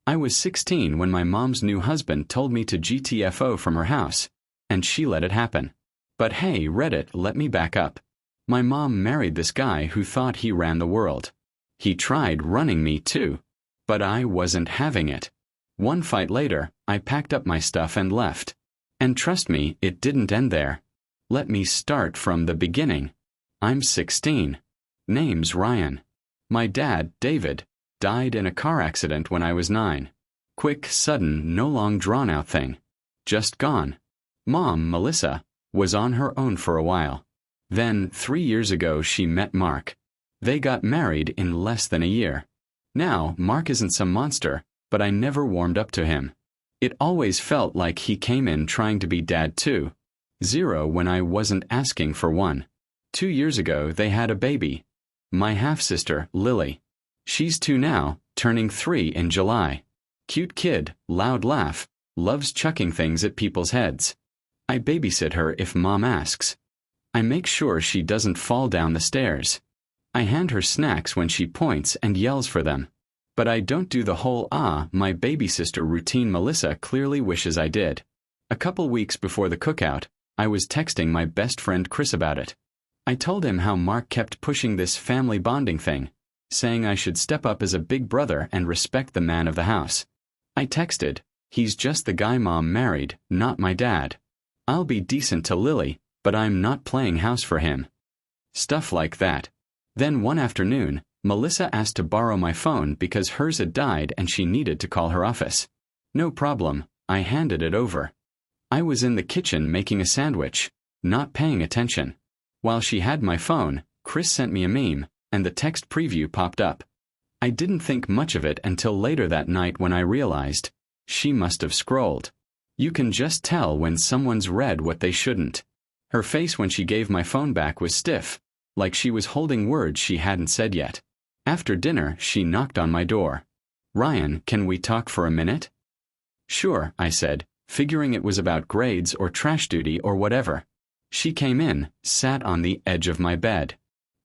I was 16 when my mom's new husband told me to GTFO from her house, and she let it happen. But hey, Reddit, let me back up. My mom married this guy who thought he ran the world. He tried running me too, but I wasn't having it. One fight later, I packed up my stuff and left. And trust me, it didn't end there. Let me start from the beginning. I'm 16. Name's Ryan. My dad, David, died in a car accident when I was 9. Quick, sudden, no long drawn-out thing. Just gone. Mom, Melissa, was on her own for a while. Then, 3 years ago, she met Mark. They got married in less than a year. Now, Mark isn't some monster, but I never warmed up to him. It always felt like he came in trying to be dad too. 0 when I wasn't asking for one. 2 years ago, they had a baby. My half-sister, Lily. She's 2 now, turning 3 in July. Cute kid, loud laugh, loves chucking things at people's heads. I babysit her if mom asks. I make sure she doesn't fall down the stairs. I hand her snacks when she points and yells for them. But I don't do the whole my baby sister routine Melissa clearly wishes I did. A couple weeks before the cookout, I was texting my best friend Chris about it. I told him how Mark kept pushing this family bonding thing, saying I should step up as a big brother and respect the man of the house. I texted, he's just the guy mom married, not my dad. I'll be decent to Lily, but I'm not playing house for him. Stuff like that. Then one afternoon, Melissa asked to borrow my phone because hers had died and she needed to call her office. No problem, I handed it over. I was in the kitchen making a sandwich, not paying attention. While she had my phone, Chris sent me a meme, and the text preview popped up. I didn't think much of it until later that night when I realized, she must have scrolled. You can just tell when someone's read what they shouldn't. Her face when she gave my phone back was stiff, like she was holding words she hadn't said yet. After dinner, she knocked on my door. Ryan, can we talk for a minute? Sure, I said, figuring it was about grades or trash duty or whatever. She came in, sat on the edge of my bed.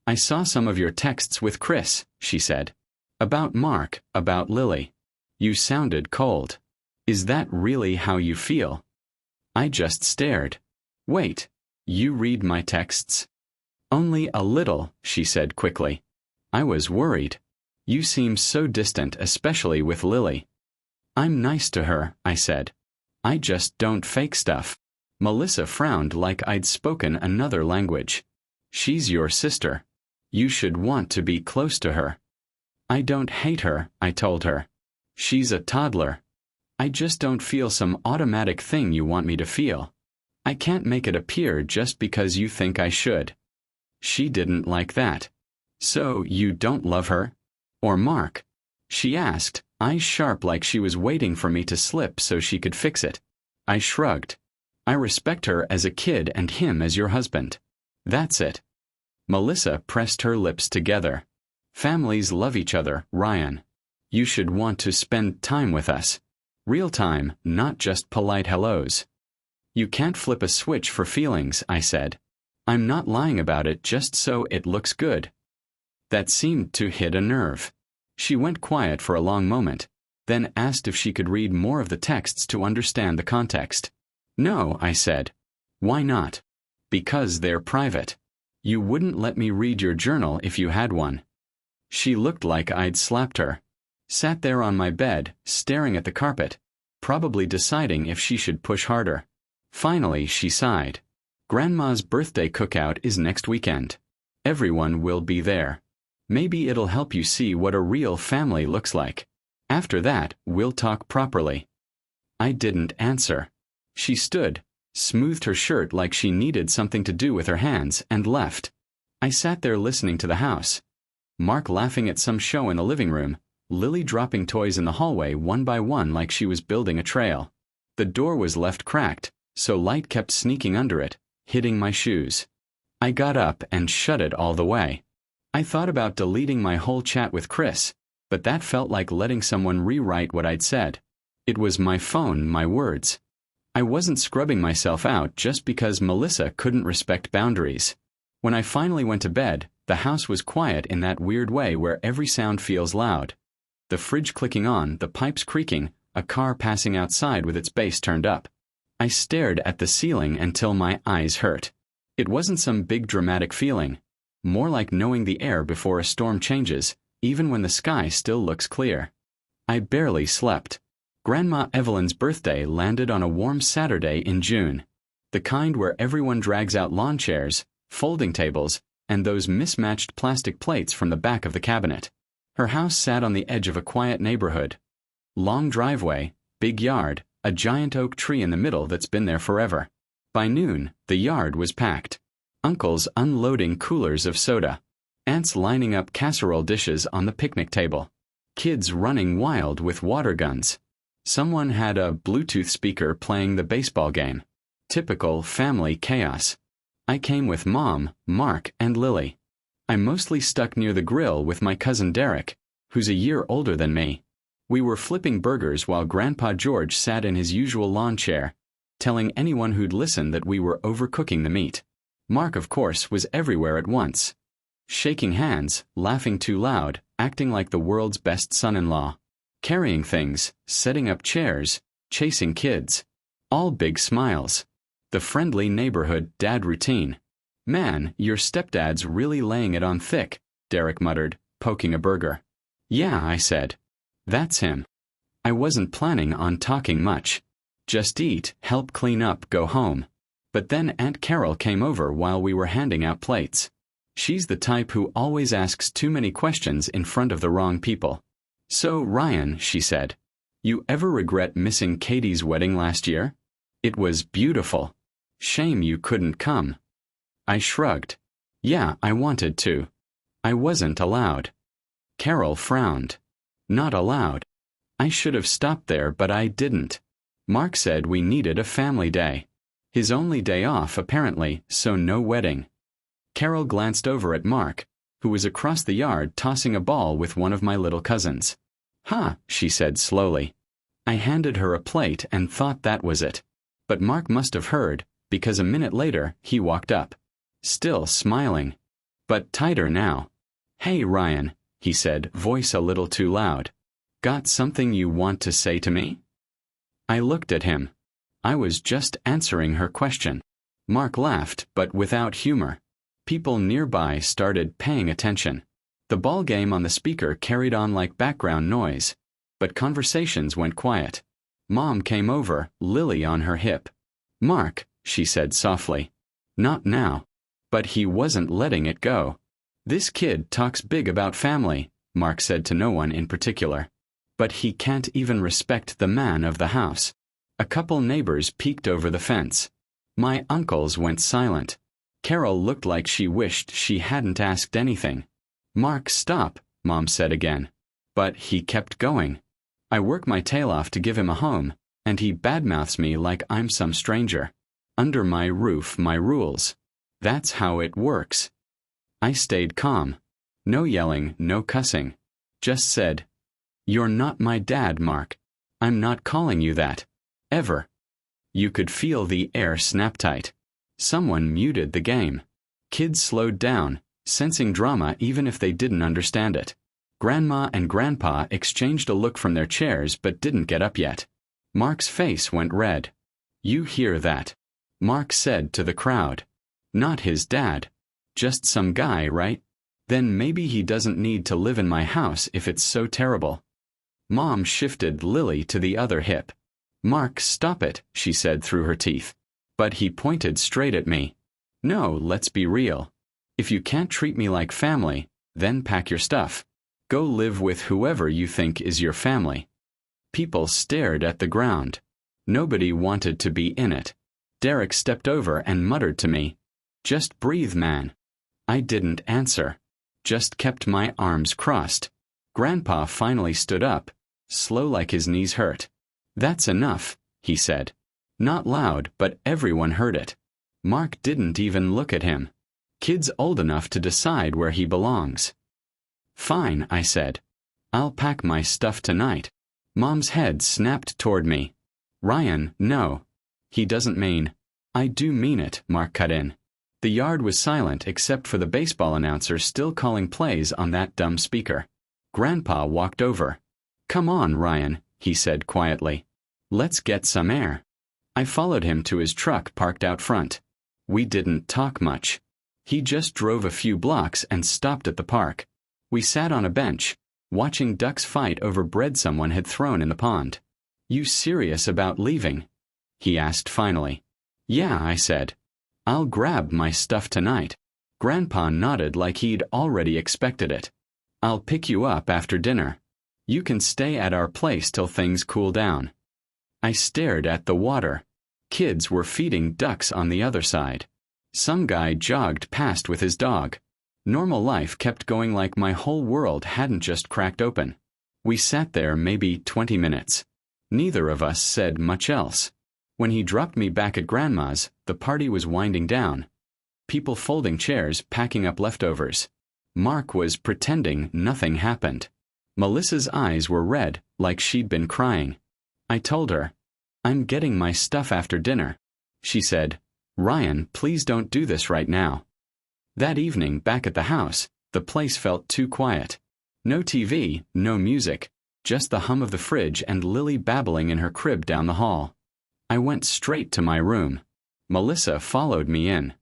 I saw some of your texts with Chris, she said. About Mark, about Lily. You sounded cold. Is that really how you feel? I just stared. Wait, you read my texts? Only a little, she said quickly. I was worried. You seem so distant, especially with Lily. I'm nice to her, I said. I just don't fake stuff. Melissa frowned like I'd spoken another language. She's your sister. You should want to be close to her. I don't hate her, I told her. She's a toddler. I just don't feel some automatic thing you want me to feel. I can't make it appear just because you think I should. She didn't like that. So you don't love her? Or Mark? She asked, eyes sharp like she was waiting for me to slip so she could fix it. I shrugged. I respect her as a kid and him as your husband. That's it. Melissa pressed her lips together. Families love each other, Ryan. You should want to spend time with us. Real time, not just polite hellos. You can't flip a switch for feelings, I said. I'm not lying about it just so it looks good. That seemed to hit a nerve. She went quiet for a long moment, then asked if she could read more of the texts to understand the context. No, I said. Why not? Because they're private. You wouldn't let me read your journal if you had one. She looked like I'd slapped her. Sat there on my bed, staring at the carpet, probably deciding if she should push harder. Finally, she sighed. Grandma's birthday cookout is next weekend. Everyone will be there. Maybe it'll help you see what a real family looks like. After that, we'll talk properly. I didn't answer. She stood, smoothed her shirt like she needed something to do with her hands, and left. I sat there listening to the house. Mark laughing at some show in the living room, Lily dropping toys in the hallway one by one like she was building a trail. The door was left cracked, so light kept sneaking under it, hitting my shoes. I got up and shut it all the way. I thought about deleting my whole chat with Chris, but that felt like letting someone rewrite what I'd said. It was my phone, my words. I wasn't scrubbing myself out just because Melissa couldn't respect boundaries. When I finally went to bed, the house was quiet in that weird way where every sound feels loud. The fridge clicking on, the pipes creaking, a car passing outside with its bass turned up. I stared at the ceiling until my eyes hurt. It wasn't some big dramatic feeling. More like knowing the air before a storm changes, even when the sky still looks clear. I barely slept. Grandma Evelyn's birthday landed on a warm Saturday in June. The kind where everyone drags out lawn chairs, folding tables, and those mismatched plastic plates from the back of the cabinet. Her house sat on the edge of a quiet neighborhood. Long driveway, big yard, a giant oak tree in the middle that's been there forever. By noon, the yard was packed. Uncles unloading coolers of soda. Aunts lining up casserole dishes on the picnic table. Kids running wild with water guns. Someone had a Bluetooth speaker playing the baseball game. Typical family chaos. I came with Mom, Mark, and Lily. I mostly stuck near the grill with my cousin Derek, who's a year older than me. We were flipping burgers while Grandpa George sat in his usual lawn chair, telling anyone who'd listen that we were overcooking the meat. Mark, of course, was everywhere at once. Shaking hands, laughing too loud, acting like the world's best son-in-law. Carrying things, setting up chairs, chasing kids. All big smiles. The friendly neighborhood dad routine. "Man, your stepdad's really laying it on thick," Derek muttered, poking a burger. "Yeah," I said. "That's him." I wasn't planning on talking much. Just eat, help clean up, go home. But then Aunt Carol came over while we were handing out plates. She's the type who always asks too many questions in front of the wrong people. "So, Ryan," she said, "you ever regret missing Katie's wedding last year? It was beautiful. Shame you couldn't come." I shrugged. "Yeah, I wanted to. I wasn't allowed." Carol frowned. "Not allowed. I should have stopped there, but I didn't. Mark said we needed a family day. His only day off, apparently, so no wedding." Carol glanced over at Mark, who was across the yard tossing a ball with one of my little cousins. "Huh," she said slowly. I handed her a plate and thought that was it. But Mark must have heard, because a minute later he walked up. Still smiling. But tighter now. "Hey, Ryan," he said, voice a little too loud. "Got something you want to say to me?" I looked at him. I was just answering her question. Mark laughed, but without humor. People nearby started paying attention. The ball game on the speaker carried on like background noise, but conversations went quiet. Mom came over, Lily on her hip. "Mark," she said softly. "Not now." But he wasn't letting it go. "This kid talks big about family," Mark said to no one in particular. "But he can't even respect the man of the house." A couple neighbors peeked over the fence. My uncles went silent. Carol looked like she wished she hadn't asked anything. "Mark, stop," Mom said again. But he kept going. I work my tail off to give him a home, and he badmouths me like I'm some stranger. Under my roof, my rules. That's how it works. I stayed calm. No yelling, no cussing. Just said, "You're not my dad, Mark. I'm not calling you that. Ever." You could feel the air snap tight. Someone muted the game. Kids slowed down, sensing drama even if they didn't understand it. Grandma and Grandpa exchanged a look from their chairs but didn't get up yet. Mark's face went red. "You hear that?" Mark said to the crowd. "Not his dad. Just some guy, right? Then maybe he doesn't need to live in my house if it's so terrible." Mom shifted Lily to the other hip. "Mark, stop it," she said through her teeth. But he pointed straight at me. "No, let's be real. If you can't treat me like family, then pack your stuff. Go live with whoever you think is your family." People stared at the ground. Nobody wanted to be in it. Derek stepped over and muttered to me, "Just breathe, man." I didn't answer. Just kept my arms crossed. Grandpa finally stood up, slow like his knees hurt. "That's enough," he said. Not loud, but everyone heard it. Mark didn't even look at him. Kid's old enough to decide where he belongs. "Fine," I said. "I'll pack my stuff tonight." Mom's head snapped toward me. "Ryan, no. He doesn't mean." "I do mean it," Mark cut in. The yard was silent except for the baseball announcer still calling plays on that dumb speaker. Grandpa walked over. "Come on, Ryan," he said quietly. "Let's get some air." I followed him to his truck parked out front. We didn't talk much. He just drove a few blocks and stopped at the park. We sat on a bench, watching ducks fight over bread someone had thrown in the pond. "You serious about leaving?" he asked finally. "Yeah," I said. "I'll grab my stuff tonight." Grandpa nodded like he'd already expected it. "I'll pick you up after dinner. You can stay at our place till things cool down." I stared at the water. Kids were feeding ducks on the other side. Some guy jogged past with his dog. Normal life kept going like my whole world hadn't just cracked open. We sat there maybe 20 minutes. Neither of us said much else. When he dropped me back at Grandma's, the party was winding down. People folding chairs, packing up leftovers. Mark was pretending nothing happened. Melissa's eyes were red, like she'd been crying. I told her, "I'm getting my stuff after dinner." She said, "Ryan, please don't do this right now." That evening, back at the house, the place felt too quiet. No TV, no music, just the hum of the fridge and Lily babbling in her crib down the hall. I went straight to my room. Melissa followed me in.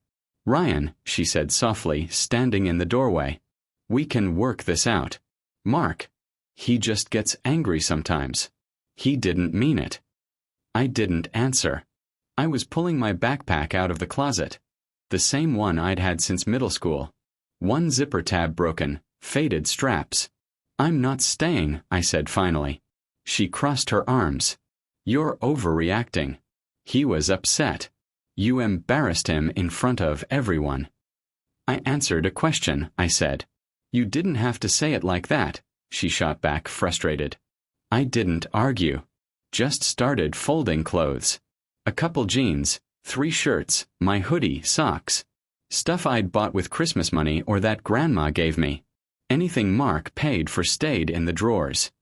"Ryan," she said softly, standing in the doorway, "we can work this out. Mark, he just gets angry sometimes. He didn't mean it." I didn't answer. I was pulling my backpack out of the closet. The same one I'd had since middle school. One zipper tab broken, faded straps. "I'm not staying," I said finally. She crossed her arms. "You're overreacting." He was upset. "You embarrassed him in front of everyone." "I answered a question," I said. "You didn't have to say it like that," she shot back, frustrated. I didn't argue. Just started folding clothes. A couple jeans, 3 shirts, my hoodie, socks. Stuff I'd bought with Christmas money or that Grandma gave me. Anything Mark paid for stayed in the drawers.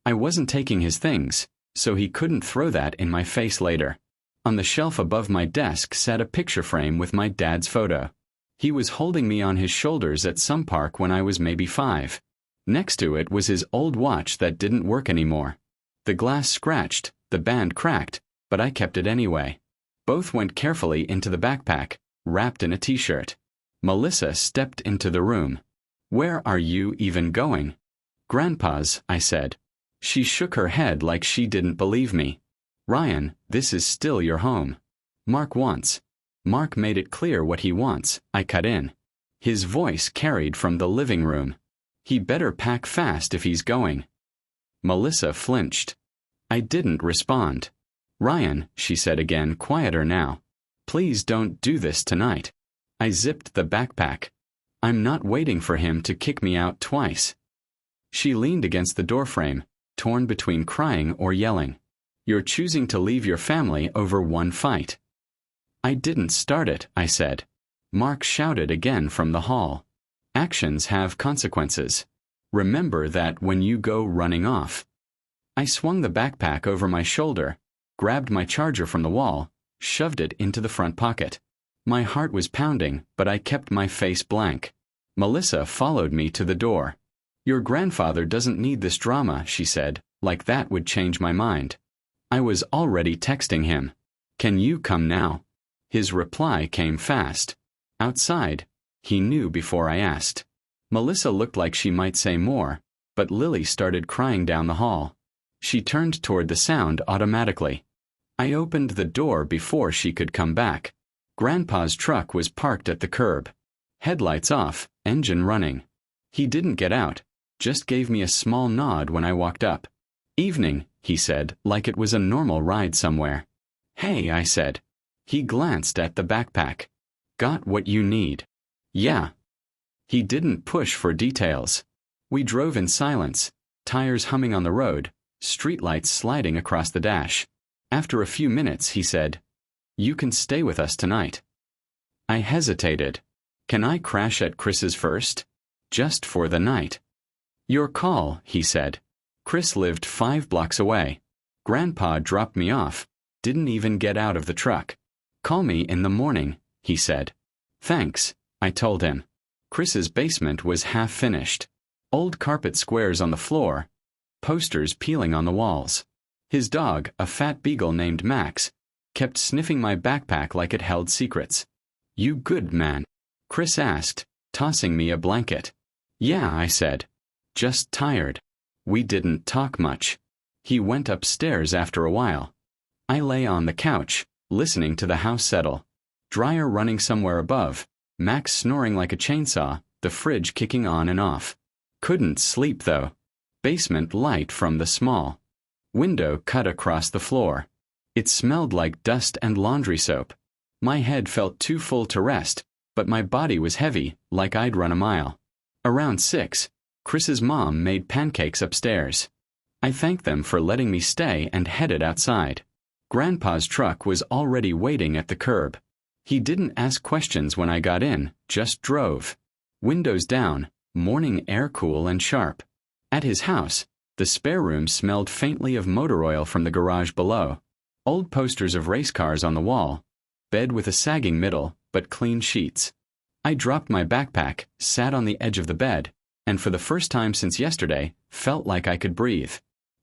I wasn't taking his things, so he couldn't throw that in my face later. On the shelf above my desk sat a picture frame with my dad's photo. He was holding me on his shoulders at some park when I was maybe 5. Next to it was his old watch that didn't work anymore. The glass scratched, the band cracked, but I kept it anyway. Both went carefully into the backpack, wrapped in a t-shirt. Melissa stepped into the room. "Where are you even going?" "Grandpa's," I said. She shook her head like she didn't believe me. "Ryan, this is still your home. Mark wants." "Mark made it clear what he wants," I cut in. His voice carried from the living room. "He better pack fast if he's going." Melissa flinched. I didn't respond. "Ryan," she said again, quieter now. "Please don't do this tonight." I zipped the backpack. "I'm not waiting for him to kick me out twice." She leaned against the doorframe, torn between crying or yelling. "You're choosing to leave your family over one fight." "I didn't start it," I said. Mark shouted again from the hall. "Actions have consequences. Remember that when you go running off." I swung the backpack over my shoulder, grabbed my charger from the wall, shoved it into the front pocket. My heart was pounding, but I kept my face blank. Melissa followed me to the door. "Your grandfather doesn't need this drama," she said, like that would change my mind. I was already texting him. "Can you come now?" His reply came fast. "Outside." He knew before I asked. Melissa looked like she might say more, but Lily started crying down the hall. She turned toward the sound automatically. I opened the door before she could come back. Grandpa's truck was parked at the curb. Headlights off, engine running. He didn't get out, just gave me a small nod when I walked up. "Evening," he said, like it was a normal ride somewhere. "Hey," I said. He glanced at the backpack. "Got what you need?" "Yeah." He didn't push for details. We drove in silence, tires humming on the road, streetlights sliding across the dash. After a few minutes, he said, "You can stay with us tonight." I hesitated. "Can I crash at Chris's first? Just for the night." "Your call," he said. Chris lived 5 blocks away. Grandpa dropped me off, didn't even get out of the truck. "Call me in the morning," he said. "Thanks," I told him. Chris's basement was half finished. Old carpet squares on the floor, posters peeling on the walls. His dog, a fat beagle named Max, kept sniffing my backpack like it held secrets. "You good, man?" Chris asked, tossing me a blanket. "Yeah," I said. "Just tired." We didn't talk much. He went upstairs after a while. I lay on the couch, listening to the house settle. Dryer running somewhere above, Max snoring like a chainsaw, the fridge kicking on and off. Couldn't sleep though. Basement light from the small window cut across the floor. It smelled like dust and laundry soap. My head felt too full to rest, but my body was heavy, like I'd run a mile. Around 6, Chris's mom made pancakes upstairs. I thanked them for letting me stay and headed outside. Grandpa's truck was already waiting at the curb. He didn't ask questions when I got in, just drove. Windows down, morning air cool and sharp. At his house, the spare room smelled faintly of motor oil from the garage below. Old posters of race cars on the wall. Bed with a sagging middle, but clean sheets. I dropped my backpack, sat on the edge of the bed, and for the first time since yesterday, felt like I could breathe.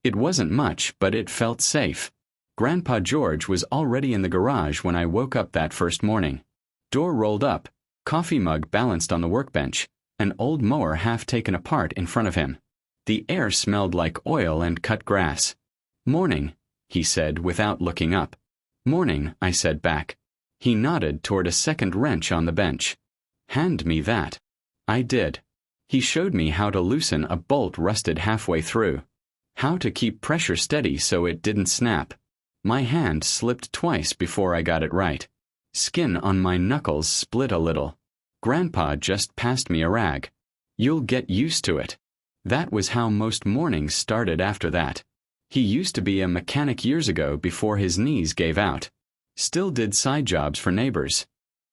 It wasn't much, but it felt safe. Grandpa George was already in the garage when I woke up that first morning. Door rolled up, coffee mug balanced on the workbench, an old mower half taken apart in front of him. The air smelled like oil and cut grass. "Morning," he said without looking up. "Morning," I said back. He nodded toward a second wrench on the bench. "Hand me that." I did. He showed me how to loosen a bolt rusted halfway through. How to keep pressure steady so it didn't snap. My hand slipped twice before I got it right. Skin on my knuckles split a little. Grandpa just passed me a rag. "You'll get used to it." That was how most mornings started after that. He used to be a mechanic years ago before his knees gave out. Still did side jobs for neighbors.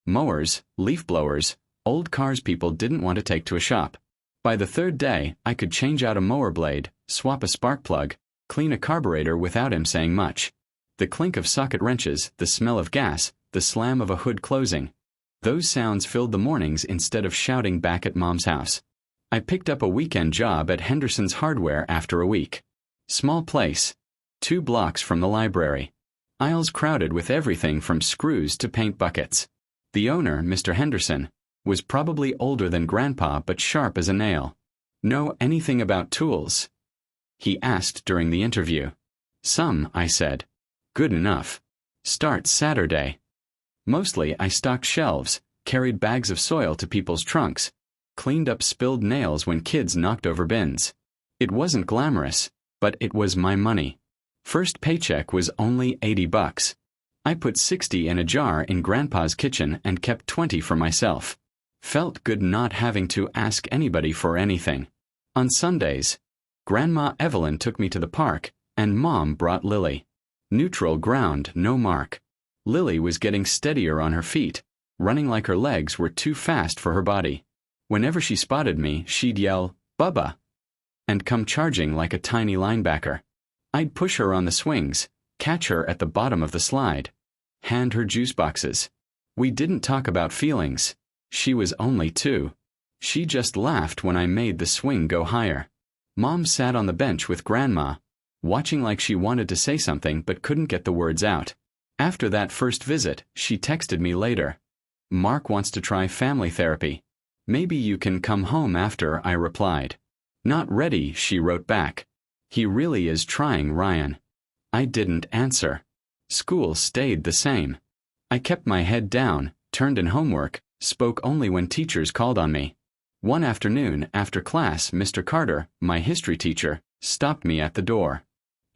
Mowers, leaf blowers, old cars people didn't want to take to a shop. By the third day, I could change out a mower blade, swap a spark plug, clean a carburetor without him saying much. The clink of socket wrenches, the smell of gas, the slam of a hood closing. Those sounds filled the mornings instead of shouting back at Mom's house. I picked up a weekend job at Henderson's Hardware after a week. Small place. 2 blocks from the library. Aisles crowded with everything from screws to paint buckets. The owner, Mr. Henderson, was probably older than Grandpa but sharp as a nail. "Know anything about tools?" he asked during the interview. "Some," I said. "Good enough. Start Saturday." Mostly I stocked shelves, carried bags of soil to people's trunks, cleaned up spilled nails when kids knocked over bins. It wasn't glamorous, but it was my money. First paycheck was only $80. I put 60 in a jar in Grandpa's kitchen and kept 20 for myself. Felt good not having to ask anybody for anything. On Sundays, Grandma Evelyn took me to the park, and Mom brought Lily. Neutral ground, no mark. Lily was getting steadier on her feet, running like her legs were too fast for her body. Whenever she spotted me, she'd yell, "Bubba," and come charging like a tiny linebacker. I'd push her on the swings, catch her at the bottom of the slide, hand her juice boxes. We didn't talk about feelings. She was only 2. She just laughed when I made the swing go higher. Mom sat on the bench with Grandma, watching like she wanted to say something but couldn't get the words out. After that first visit, she texted me later. "Mark wants to try family therapy. Maybe you can come home after," I replied. "Not ready," she wrote back. "He really is trying, Ryan." I didn't answer. School stayed the same. I kept my head down, turned in homework, spoke only when teachers called on me. One afternoon, after class, Mr. Carter, my history teacher, stopped me at the door.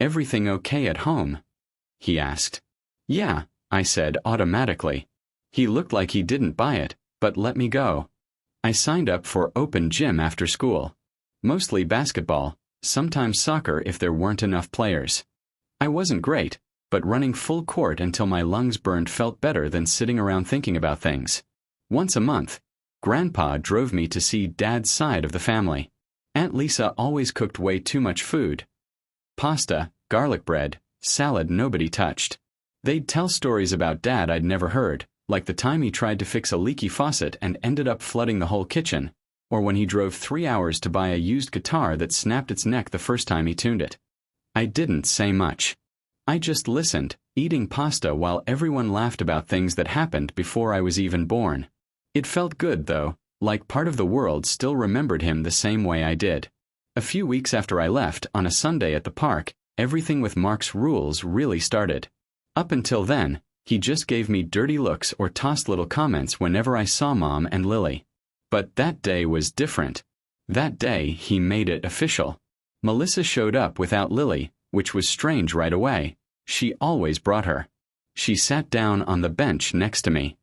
"Everything okay at home?" he asked. "Yeah," I said automatically. He looked like he didn't buy it, but let me go. I signed up for open gym after school. Mostly basketball, sometimes soccer if there weren't enough players. I wasn't great, but running full court until my lungs burned felt better than sitting around thinking about things. Once a month, Grandpa drove me to see Dad's side of the family. Aunt Lisa always cooked way too much food. Pasta, garlic bread, salad nobody touched. They'd tell stories about Dad I'd never heard, like the time he tried to fix a leaky faucet and ended up flooding the whole kitchen, or when he drove 3 hours to buy a used guitar that snapped its neck the first time he tuned it. I didn't say much. I just listened, eating pasta while everyone laughed about things that happened before I was even born. It felt good, though, like part of the world still remembered him the same way I did. A few weeks after I left, on a Sunday at the park, everything with Mark's rules really started. Up until then, he just gave me dirty looks or tossed little comments whenever I saw Mom and Lily. But that day was different. That day, he made it official. Melissa showed up without Lily, which was strange right away. She always brought her. She sat down on the bench next to me.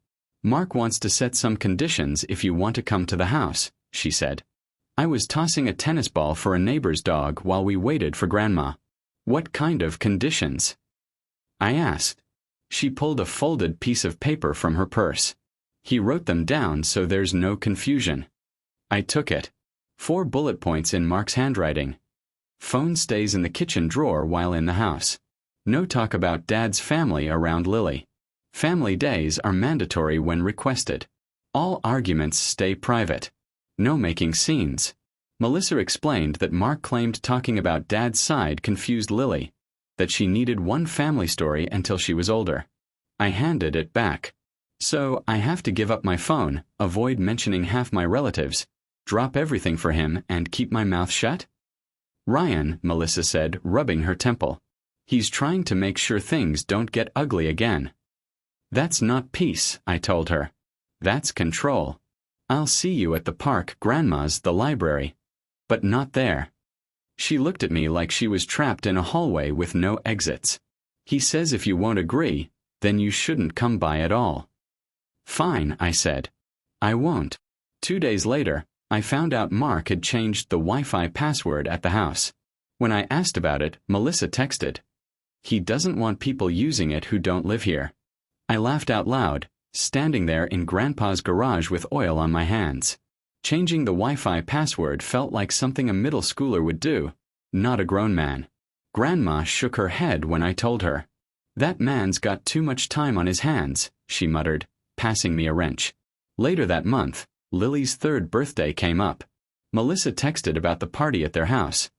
"Mark wants to set some conditions if you want to come to the house," she said. I was tossing a tennis ball for a neighbor's dog while we waited for Grandma. "What kind of conditions?" I asked. She pulled a folded piece of paper from her purse. "He wrote them down so there's no confusion." I took it. 4 bullet points in Mark's handwriting. Phone stays in the kitchen drawer while in the house. No talk about Dad's family around Lily. Family days are mandatory when requested. All arguments stay private. No making scenes. Melissa explained that Mark claimed talking about Dad's side confused Lily, that she needed one family story until she was older. I handed it back. "So I have to give up my phone, avoid mentioning half my relatives, drop everything for him, and keep my mouth shut?" "Ryan," Melissa said, rubbing her temple. "He's trying to make sure things don't get ugly again." "That's not peace," I told her. "That's control. I'll see you at the park, Grandma's, the library." But not there. She looked at me like she was trapped in a hallway with no exits. "He says if you won't agree, then you shouldn't come by at all." "Fine," I said. "I won't." 2 days later, I found out Mark had changed the Wi-Fi password at the house. When I asked about it, Melissa texted, "He doesn't want people using it who don't live here." I laughed out loud, standing there in Grandpa's garage with oil on my hands. Changing the Wi-Fi password felt like something a middle schooler would do, not a grown man. Grandma shook her head when I told her. "That man's got too much time on his hands," she muttered, passing me a wrench. Later that month, Lily's 3rd birthday came up. Melissa texted about the party at their house.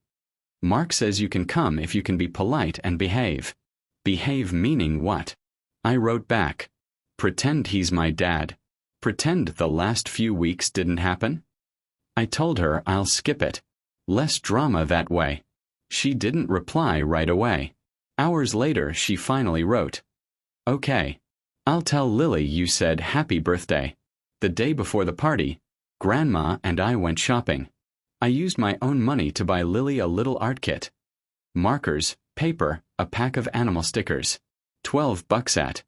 "Mark says you can come if you can be polite and behave." Behave meaning what? I wrote back. Pretend he's my dad. Pretend the last few weeks didn't happen? I told her I'll skip it. Less drama that way. She didn't reply right away. Hours later, she finally wrote, "Okay. I'll tell Lily you said happy birthday." The day before the party, Grandma and I went shopping. I used my own money to buy Lily a little art kit. Markers, paper, a pack of animal stickers. $12 at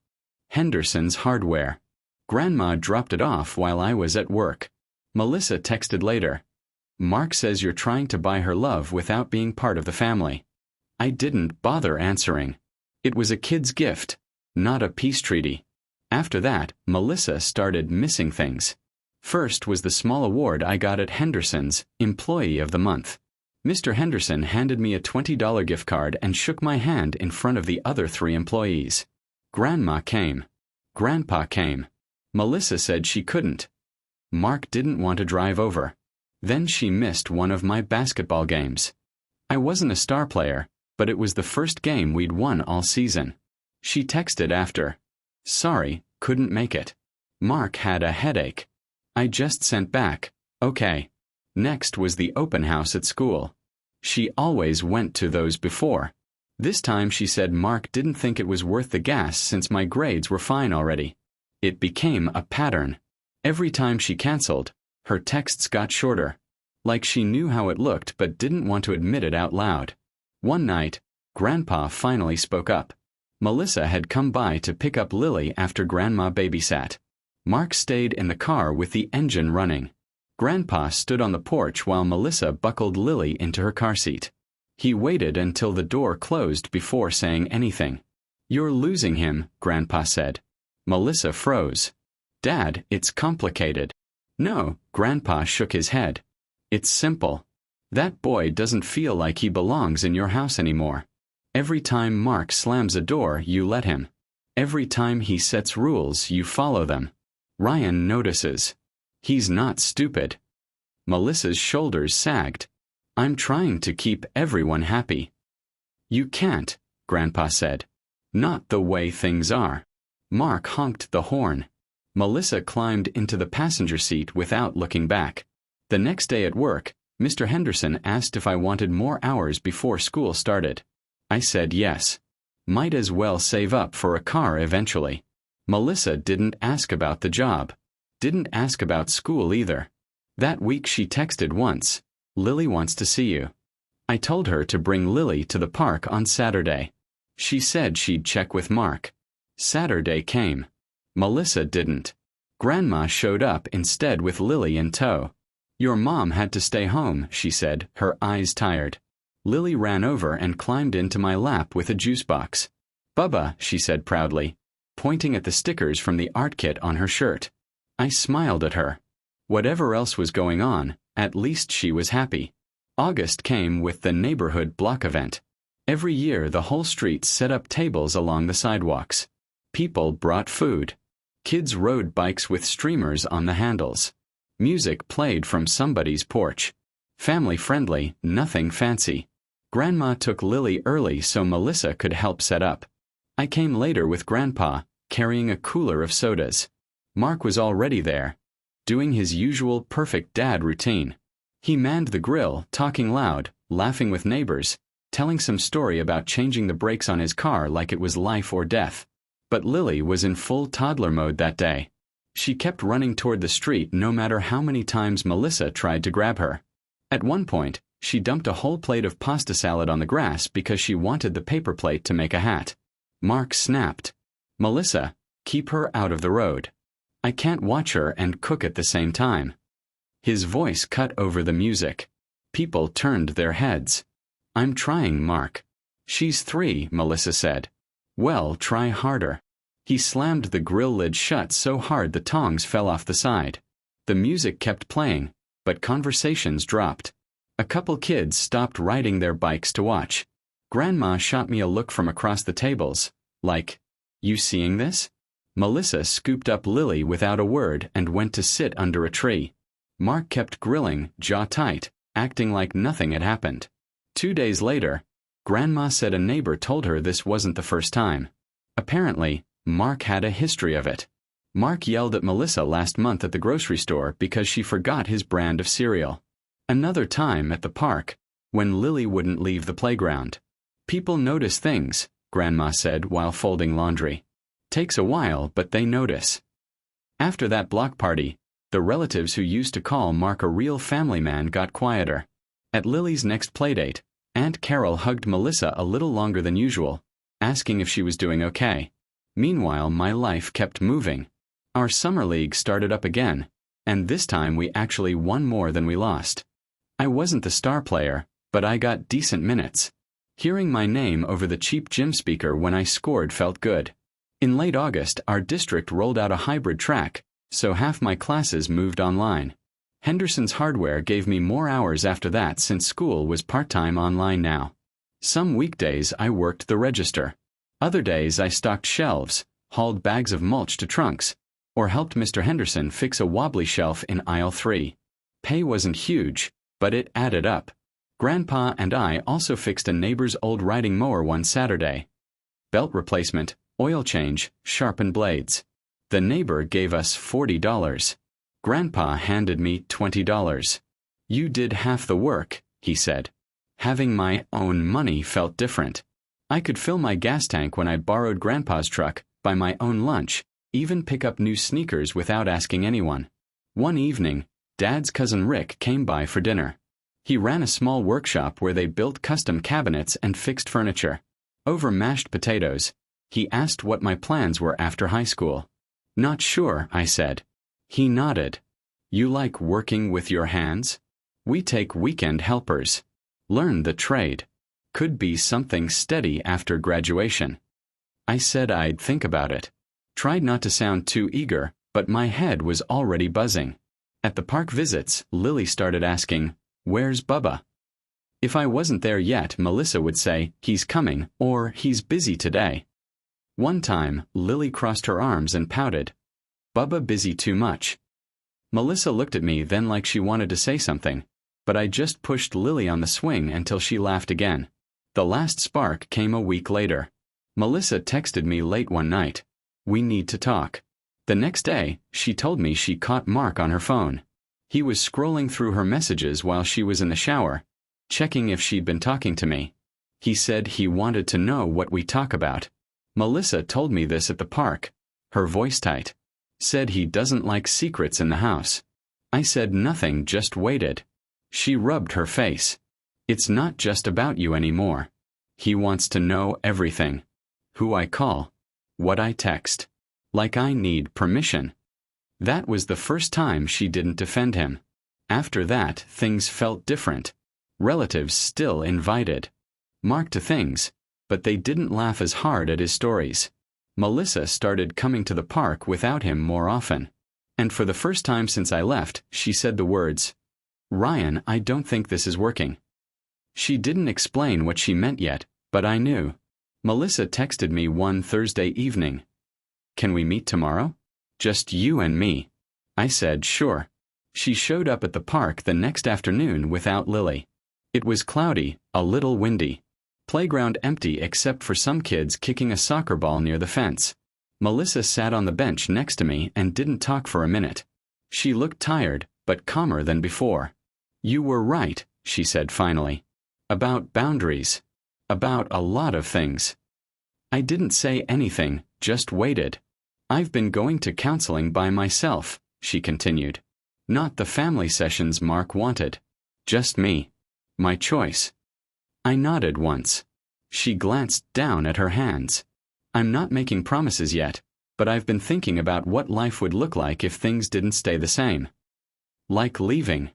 Henderson's Hardware. Grandma dropped it off while I was at work. Melissa texted later. "Mark says you're trying to buy her love without being part of the family." I didn't bother answering. It was a kid's gift, not a peace treaty. After that, Melissa started missing things. First was the small award I got at Henderson's, Employee of the Month. Mr. Henderson handed me a $20 gift card and shook my hand in front of the other 3 employees. Grandma came. Grandpa came. Melissa said she couldn't. Mark didn't want to drive over. Then she missed one of my basketball games. I wasn't a star player, but it was the first game we'd won all season. She texted after. "Sorry, couldn't make it. Mark had a headache." I just sent back, "Okay." Next was the open house at school. She always went to those before. This time she said Mark didn't think it was worth the gas since my grades were fine already. It became a pattern. Every time she canceled, her texts got shorter. Like she knew how it looked but didn't want to admit it out loud. One night, Grandpa finally spoke up. Melissa had come by to pick up Lily after Grandma babysat. Mark stayed in the car with the engine running. Grandpa stood on the porch while Melissa buckled Lily into her car seat. He waited until the door closed before saying anything. "You're losing him," Grandpa said. Melissa froze. "Dad, it's complicated." "No," Grandpa shook his head. "It's simple. That boy doesn't feel like he belongs in your house anymore. Every time Mark slams a door, you let him. Every time he sets rules, you follow them. Ryan notices. He's not stupid." Melissa's shoulders sagged. I'm trying to keep everyone happy. You can't, Grandpa said. Not the way things are. Mark honked the horn. Melissa climbed into the passenger seat without looking back. The next day at work, Mr. Henderson asked if I wanted more hours before school started. I said yes. Might as well save up for a car eventually. Melissa didn't ask about the job. Didn't ask about school either. That week she texted once, "Lily wants to see you." I told her to bring Lily to the park on Saturday. She said she'd check with Mark. Saturday came. Melissa didn't. Grandma showed up instead with Lily in tow. Your mom had to stay home, she said, her eyes tired. Lily ran over and climbed into my lap with a juice box. Bubba, she said proudly, pointing at the stickers from the art kit on her shirt. I smiled at her. Whatever else was going on, at least she was happy. August came with the neighborhood block event. Every year the whole street set up tables along the sidewalks. People brought food. Kids rode bikes with streamers on the handles. Music played from somebody's porch. Family-friendly, nothing fancy. Grandma took Lily early so Melissa could help set up. I came later with Grandpa, carrying a cooler of sodas. Mark was already there, doing his usual perfect dad routine. He manned the grill, talking loud, laughing with neighbors, telling some story about changing the brakes on his car like it was life or death. But Lily was in full toddler mode that day. She kept running toward the street no matter how many times Melissa tried to grab her. At one point, she dumped a whole plate of pasta salad on the grass because she wanted the paper plate to make a hat. Mark snapped. Melissa, keep her out of the road. I can't watch her and cook at the same time. His voice cut over the music. People turned their heads. I'm trying, Mark. She's 3, Melissa said. Well, try harder. He slammed the grill lid shut so hard the tongs fell off the side. The music kept playing, but conversations dropped. A couple kids stopped riding their bikes to watch. Grandma shot me a look from across the tables, like, you seeing this? Melissa scooped up Lily without a word and went to sit under a tree. Mark kept grilling, jaw tight, acting like nothing had happened. 2 days later, Grandma said a neighbor told her this wasn't the first time. Apparently, Mark had a history of it. Mark yelled at Melissa last month at the grocery store because she forgot his brand of cereal. Another time at the park, when Lily wouldn't leave the playground. People notice things, Grandma said while folding laundry. Takes a while, but they notice. After that block party, the relatives who used to call Mark a real family man got quieter. At Lily's next playdate, Aunt Carol hugged Melissa a little longer than usual, asking if she was doing okay. Meanwhile, my life kept moving. Our summer league started up again, and this time we actually won more than we lost. I wasn't the star player, but I got decent minutes. Hearing my name over the cheap gym speaker when I scored felt good. In late August, our district rolled out a hybrid track, so half my classes moved online. Henderson's Hardware gave me more hours after that since school was part-time online now. Some weekdays I worked the register. Other days I stocked shelves, hauled bags of mulch to trunks, or helped Mr. Henderson fix a wobbly shelf in aisle 3. Pay wasn't huge, but it added up. Grandpa and I also fixed a neighbor's old riding mower one Saturday. Belt replacement, oil change, sharpened blades. The neighbor gave us $40. Grandpa handed me $20. You did half the work, he said. Having my own money felt different. I could fill my gas tank when I borrowed Grandpa's truck, buy my own lunch, even pick up new sneakers without asking anyone. One evening, Dad's cousin Rick came by for dinner. He ran a small workshop where they built custom cabinets and fixed furniture. Over mashed potatoes, he asked what my plans were after high school. Not sure, I said. He nodded. You like working with your hands? We take weekend helpers. Learn the trade. Could be something steady after graduation. I said I'd think about it. Tried not to sound too eager, but my head was already buzzing. At the park visits, Lily started asking, "Where's Bubba?" If I wasn't there yet, Melissa would say, "He's coming," or "He's busy today." One time, Lily crossed her arms and pouted. "Bubba busy too much." Melissa looked at me then like she wanted to say something, but I just pushed Lily on the swing until she laughed again. The last spark came a week later. Melissa texted me late one night. "We need to talk." The next day, she told me she caught Mark on her phone. He was scrolling through her messages while she was in the shower, checking if she'd been talking to me. He said he wanted to know what we talk about. Melissa told me this at the park, her voice tight. Said he doesn't like secrets in the house. I said nothing, just waited. She rubbed her face. "It's not just about you anymore. He wants to know everything. Who I call. What I text. Like I need permission." That was the first time she didn't defend him. After that, things felt different. Relatives still invited Mark to things, but they didn't laugh as hard at his stories. Melissa started coming to the park without him more often. And for the first time since I left, she said the words, "Ryan, I don't think this is working." She didn't explain what she meant yet, but I knew. Melissa texted me one Thursday evening. "Can we meet tomorrow? Just you and me." I said sure. She showed up at the park the next afternoon without Lily. It was cloudy, a little windy. Playground empty except for some kids kicking a soccer ball near the fence. Melissa sat on the bench next to me and didn't talk for a minute. She looked tired, but calmer than before. "You were right," she said finally. "About boundaries. About a lot of things." I didn't say anything, just waited. "I've been going to counseling by myself," she continued. "Not the family sessions Mark wanted. Just me. My choice." I nodded once. She glanced down at her hands. "I'm not making promises yet, but I've been thinking about what life would look like if things didn't stay the same." "Like leaving?"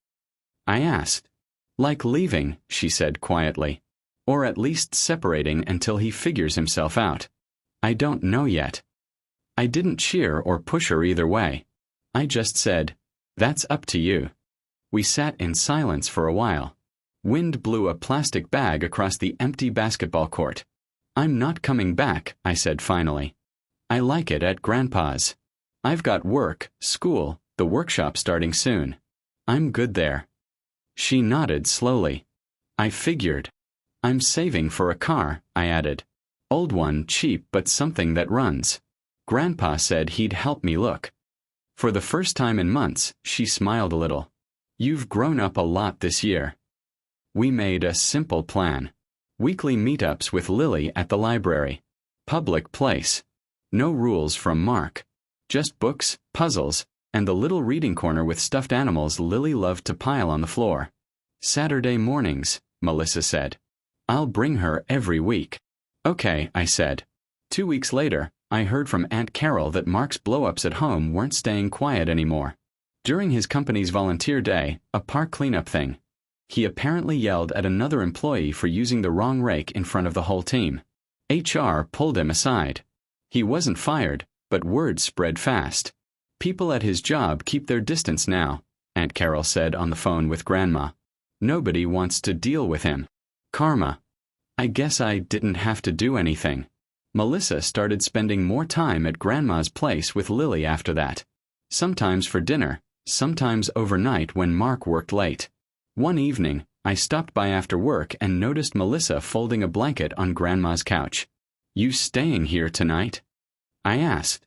I asked. "Like leaving," she said quietly. "Or at least separating until he figures himself out. I don't know yet." I didn't cheer or push her either way. I just said, "That's up to you." We sat in silence for a while. Wind blew a plastic bag across the empty basketball court. "I'm not coming back," I said finally. "I like it at Grandpa's. I've got work, school, the workshop starting soon. I'm good there." She nodded slowly. "I figured. I'm saving for a car," I added. "Old one, cheap, but something that runs. Grandpa said he'd help me look." For the first time in months, she smiled a little. "You've grown up a lot this year." We made a simple plan. Weekly meetups with Lily at the library. Public place. No rules from Mark. Just books, puzzles, and the little reading corner with stuffed animals Lily loved to pile on the floor. "Saturday mornings," Melissa said. "I'll bring her every week." "Okay," I said. 2 weeks later, I heard from Aunt Carol that Mark's blow-ups at home weren't staying quiet anymore. During his company's volunteer day, a park cleanup thing, he apparently yelled at another employee for using the wrong rake in front of the whole team. HR pulled him aside. He wasn't fired, but word spread fast. "People at his job keep their distance now," Aunt Carol said on the phone with Grandma. "Nobody wants to deal with him." Karma. I guess I didn't have to do anything. Melissa started spending more time at Grandma's place with Lily after that. Sometimes for dinner, sometimes overnight when Mark worked late. One evening, I stopped by after work and noticed Melissa folding a blanket on Grandma's couch. "You staying here tonight?" I asked.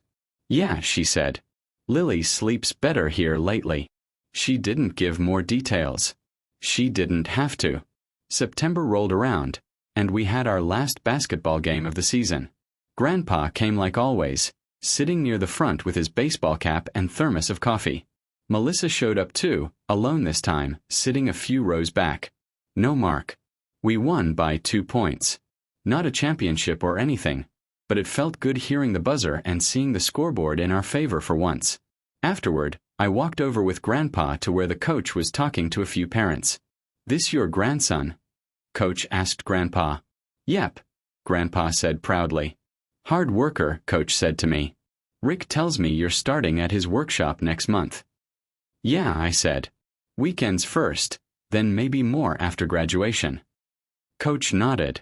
"Yeah," she said. "Lily sleeps better here lately." She didn't give more details. She didn't have to. September rolled around, and we had our last basketball game of the season. Grandpa came like always, sitting near the front with his baseball cap and thermos of coffee. Melissa showed up too, alone this time, sitting a few rows back. No Mark. We won by 2 points. Not a championship or anything, but it felt good hearing the buzzer and seeing the scoreboard in our favor for once. Afterward, I walked over with Grandpa to where the coach was talking to a few parents. "This your grandson?" Coach asked Grandpa. "Yep," Grandpa said proudly. "Hard worker," Coach said to me. "Rick tells me you're starting at his workshop next month." "Yeah," I said. "Weekends first, then maybe more after graduation." Coach nodded.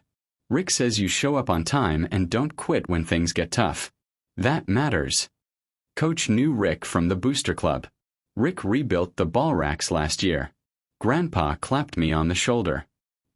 "Rick says you show up on time and don't quit when things get tough. That matters." Coach knew Rick from the Booster Club. Rick rebuilt the ball racks last year. Grandpa clapped me on the shoulder.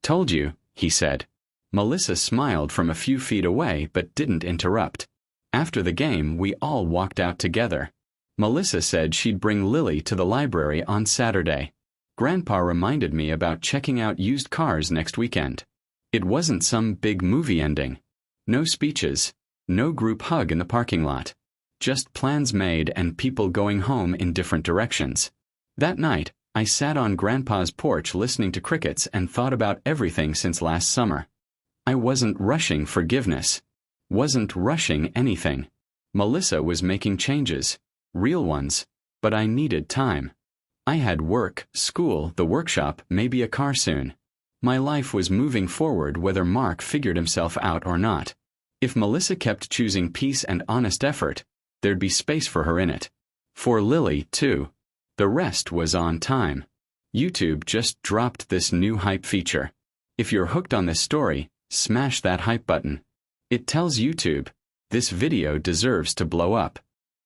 Told you, he said. Melissa smiled from a few feet away but didn't interrupt. After the game, we all walked out together. Melissa said she'd bring Lily to the library on Saturday. Grandpa reminded me about checking out used cars next weekend. It wasn't some big movie ending. No speeches, no group hug in the parking lot. Just plans made and people going home in different directions. That night, I sat on Grandpa's porch listening to crickets and thought about everything since last summer. I wasn't rushing forgiveness. Wasn't rushing anything. Melissa was making changes, real ones, but I needed time. I had work, school, the workshop, maybe a car soon. My life was moving forward whether Mark figured himself out or not. If Melissa kept choosing peace and honest effort, there'd be space for her in it. For Lily, too. The rest was on time. YouTube just dropped this new hype feature. If you're hooked on this story, smash that hype button. It tells YouTube, this video deserves to blow up.